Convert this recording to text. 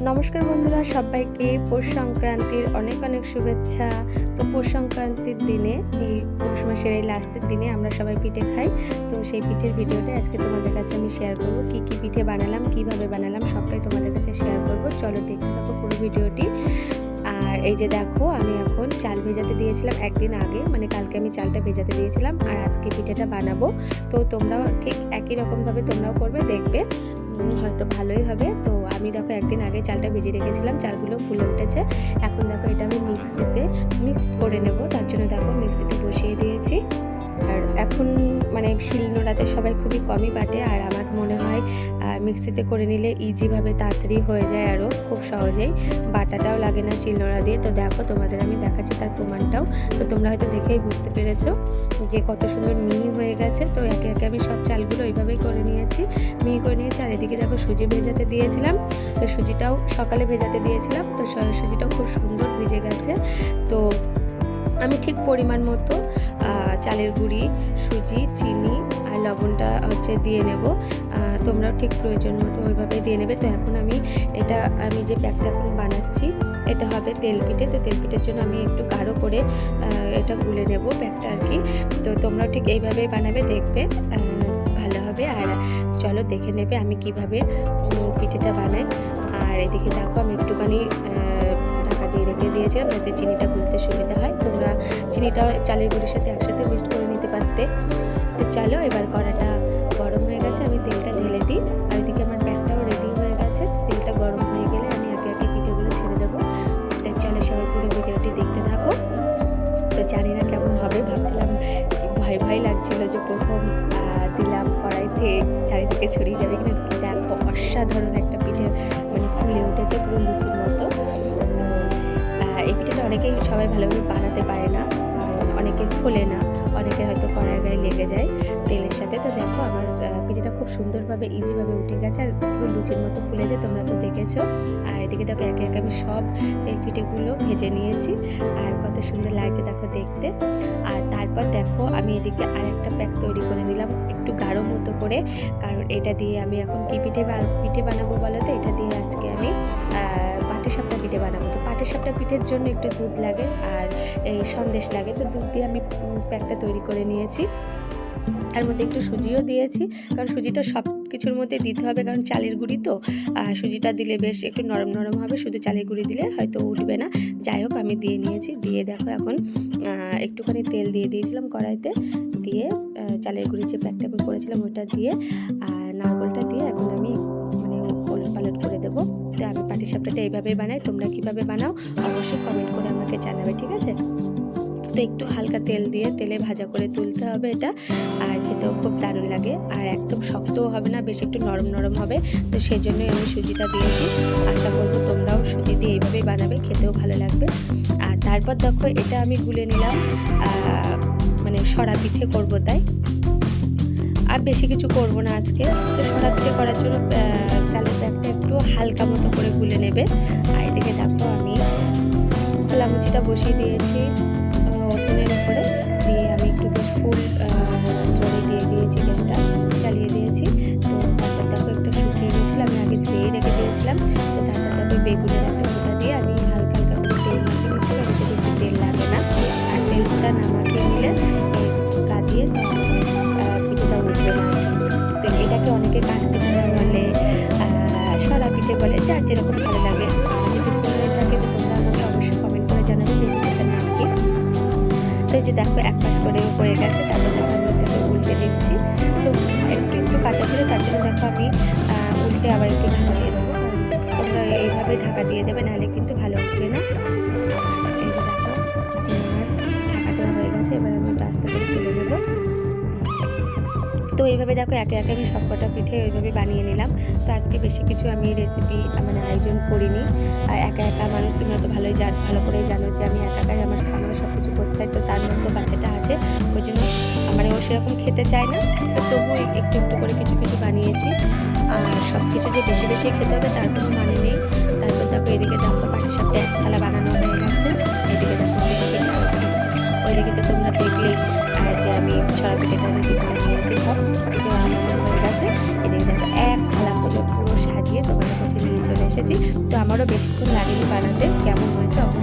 নমস্কার বন্ধুরা, সবাইকে পৌষ সংক্রান্তির অনেক অনেক শুভেচ্ছা। তো পৌষ সংক্রান্তির দিনে, এই পৌষ মাসের এই লাস্টের দিনে আমরা সবাই পিঠে খাই। তো সেই পিঠের ভিডিওটা আজকে তোমাদের কাছে আমি শেয়ার করব। কি কি পিঠে বানালাম, কিভাবে বানালাম, সবটাই তোমাদের কাছে শেয়ার করব। চলো দেখতে থাকো পুরো ভিডিওটি। আর এই যে দেখো, আমি এখন চাল ভেজাতে দিয়েছিলাম একদিন আগে, মানে কালকে আমি চালটা ভেজাতে দিয়েছিলাম, আর আজকে পিঠেটা বানাবো। তো তোমরাও ঠিক একই রকমভাবে তোমরাও করবে, দেখবে হয়তো ভালোই হবে। তো আমি দেখো একদিন আগে চালটা ভেজে রেখেছিলাম, চালগুলো ফুলে উঠেছে। এখন দেখো এটা আমি মিক্সড করে নেব, তার জন্য দেখো মিক্সিতে বসিয়ে দিয়েছি। আর এখন মানে শিলনোড়াতে সবাই খুবই কমই বাটে, আর আমার মনে হয় মিক্সিতে করে নিলে ইজিভাবে তাড়াতাড়ি হয়ে যায়, আরও খুব সহজেই বাটাটাও লাগে না শিলনোড়া দিয়ে। তো দেখো তোমাদের আমি দেখাচ্ছি তার প্রমাণটাও। তো তোমরা হয়তো দেখেই বুঝতে পেরেছো যে কত সুন্দর মিহি হয়ে গেছে। তো একে একে আমি সব চালগুলো ওইভাবেই করে নিয়েছি, মিহি করে নিয়েছি। আর এদিকে দেখো সুজি ভেজাতে দিয়েছিলাম, তো সুজিটাও সকালে ভেজাতে দিয়েছিলাম, তো সুজিটাও খুব সুন্দর ভিজে গেছে। তো আমি ঠিক পরিমাণ মতো চালের গুঁড়ি, সুজি, চিনি আর লবণটা দিয়ে নেব। তোমরাও ঠিক প্রয়োজন মতো ওইভাবে দিয়ে নেবে। তো এখন আমি যে প্যাকটা এখন বানাচ্ছি, এটা হবে তেল পিঠে। তো তেল পিঠের জন্য আমি একটু গাঢ় করে এটা গুলে নেব প্যাকটা আর কি। তো তোমরাও ঠিক এইভাবেই বানাবে, দেখবে ভালো হবে। আর চলো দেখে নেবে আমি কিভাবে পিঠেটা বানাই। আর এদিকে দেখো আমি একটুখানি ঢাকা দিয়ে রেখে দিয়েছিলাম যাতে চিনিটা গুলতে সুবিধা হয়। তোমরা চিনিটা চালের গুঁড়ির সাথে একসাথে মিক্সড করে নিতে পারতে। তো চলো, এবার কড়াটা গরম হয়ে গেছে, আমি তেলটা ঢেলে দিই। আর এদিকে আমার প্যাকটাও রেডি হয়ে গেছে। তেলটা গরম হয়ে গেলে আমি একে একে পিঠেগুলো ছেড়ে দেবো। তো চলো সবাই পুরো ভিডিওটি দেখতে থাকো। তো জানি না কেমন হবে, ভাবছিলাম ভয় ভয় লাগছিল যে প্রথম দিলাম কড়াইতে চারিদিকে ছড়িয়ে যাবে, কিন্তু দেখো অসাধারণ একটা পিঠে মানে ফুলে উঠেছে পুরো লুচির মতো। এই পিঠেটা অনেকেই সবাই ভালোভাবে বানাতে পারে না, কারণ অনেকের ফোলে না, অনেকের হয়তো কড়াইয়ের গায়ে লেগে যায় তেলের সাথে। তো দেখো আমার পিঠেটা খুব সুন্দরভাবে ইজিভাবে উঠে গেছে আর পুরো লুচির মতো ফুলেছে, তোমরা তো দেখেছো। আর এদিকে দেখো একে একে আমি সব তেল পিঠেগুলো ভেজে নিয়েছি, আর কত সুন্দর লাগছে দেখো দেখতে। আর তারপর দেখো আমি এদিকে আরেকটা প্যাক তৈরি করে নিলাম একটু গাঢ় মতো করে, কারণ এটা দিয়ে আমি এখন কি পিঠে বানাবো বলো তো। এটা দিয়ে আজকে আমি পাটিসাপটা পিঠে বানাবো। তো পাটিসাপটা পিঠের জন্য একটু দুধ লাগে আর এই সন্দেশ লাগে। তো দুধ দিয়ে আমি প্যাকটা তৈরি করে নিয়েছি। তার মধ্যে একটু সুজিও দিয়েছি, কারণ সুজিটা সব কিছুর মধ্যে দিতে হবে, কারণ চালের গুঁড়ি তো সুজিটা দিলে বেশ একটু নরম নরম হবে, শুধু চালের গুঁড়ি দিলে হয়তো উঠবে না। যাই হোক আমি দিয়ে নিয়েছি। দিয়ে দেখো এখন একটুখানি তেল দিয়ে দিয়েছিলাম কড়াইতে, দিয়ে চালের গুঁড়ির যে প্যাকটা আমি করেছিলাম ওইটা দিয়ে আর নারকেলটা দিয়ে এখন আমি মানে ওলট পালট করে দেবো। তো আমি পাটিসাপটাটা এইভাবেই বানাই, তোমরা কীভাবে বানাও অবশ্যই কমেন্ট করে আমাকে জানাবে, ঠিক আছে। তো একটু হালকা তেল দিয়ে তেলে ভাজা করে তুলতে হবে এটা, আর খেতেও খুব দারুণ লাগে। আর একদম শক্তও হবে না, বেশ একটু নরম নরম হবে। তো সেই জন্যই আমি সুজিটা দিয়েছি। আশা করবো তোমরাও সুজি দিয়ে এইভাবেই বানাবে, খেতেও ভালো লাগবে। আর তারপর দেখো এটা আমি গুলে নিলাম, মানে সরা পিঠে করবো তাই, আর বেশি কিছু করব না আজকে। তো সরা পিঠে করার জন্য চালের প্যাকটা একটু হালকা মতো করে গুলে নেবে। আর এদিকে দেখো আমি খোলা মুচিটা বসিয়ে দিয়েছি ওভেনের উপরে, দিয়ে আমি একটু বেশ ফুল জলে দিয়ে দিয়েছি, গ্যাসটা চালিয়ে দিয়েছি। তো তারপর দেখো একটা শুকিয়ে গিয়েছিলো, আমি আগে ধুয়ে রেখে দিয়েছিলাম। তো তারপর দেখো বেগুনের একটা গোটা দিয়ে আমি হালকা হালকা করে তেল মাখিয়ে নিচ্ছিলাম, এতে বেশি তেল লাগে না। আর তেলটা না মাখিয়ে নিলে গা দিয়ে পিঠেটা উঠবে না। তো এটাকে অনেকে কাঠ পিঠে বলে, সরা পিঠে বলে, যার যেরকম ভালো লাগে। যদি ভালো থাকে তো তোমরা আমাকে অবশ্যই কমেন্ট করে জানাবে যে পিঠেটার নাম কি। তো এই যে দেখো এক পাশ করে হয়ে গেছে, তারপর দেখো আমি এটাকে উল্টে দিচ্ছি। তো একটু কাঁচা ছিল, তার জন্য দেখো আমি উল্টে আবার একটু ঢাকা দিয়ে দেবো, কারণ তোমরা এইভাবে ঢাকা দিয়ে দেবে, নাহলে কিন্তু ভালো উঠবে না। এই যে দেখো আমার ঢাকা দেওয়া হয়ে গেছে, এবার আমি ওটা আস্তে করে তুলে নেবো। তো এইভাবে দেখো একে একে আমি সবকটা পিঠে ওইভাবে বানিয়ে নিলাম। তো আজকে বেশি কিছু আমি রেসিপি মানে আয়োজন করিনি, আর একা একা মানুষ, তোমরা তো ভালো করেই জানো যে আমি একা একাই আমার সব কিছু করতে হয়। তো তার মধ্যে বাচ্চাটা আছে, ওই জন্য মানে ও সেরকম খেতে চায় না। তো তবুও একটু একটু করে কিছু কিছু বানিয়েছি। আর সব কিছু যে বেশি বেশি খেতে হবে তার কোনো মানে নেই। তারপর দেখো এদিকে দেখো পাটিসাপটা এক থালা বানানো হয়ে গেছে। এদিকে দেখো ওইদিকে তো তোমরা দেখলেই যে আমি ছড়া পিঠেটা রেডি করে নিয়েছি, সব পিঠে বানানো হয়ে গেছে। এদিকে দেখো এক থালা করে পুরো সাজিয়ে তোমাদের কাছে নিয়ে চলে এসেছি। তো আমারও বেশিক্ষণ লাগেনি বানাতে। কেমন হয়েছে অবশ্যই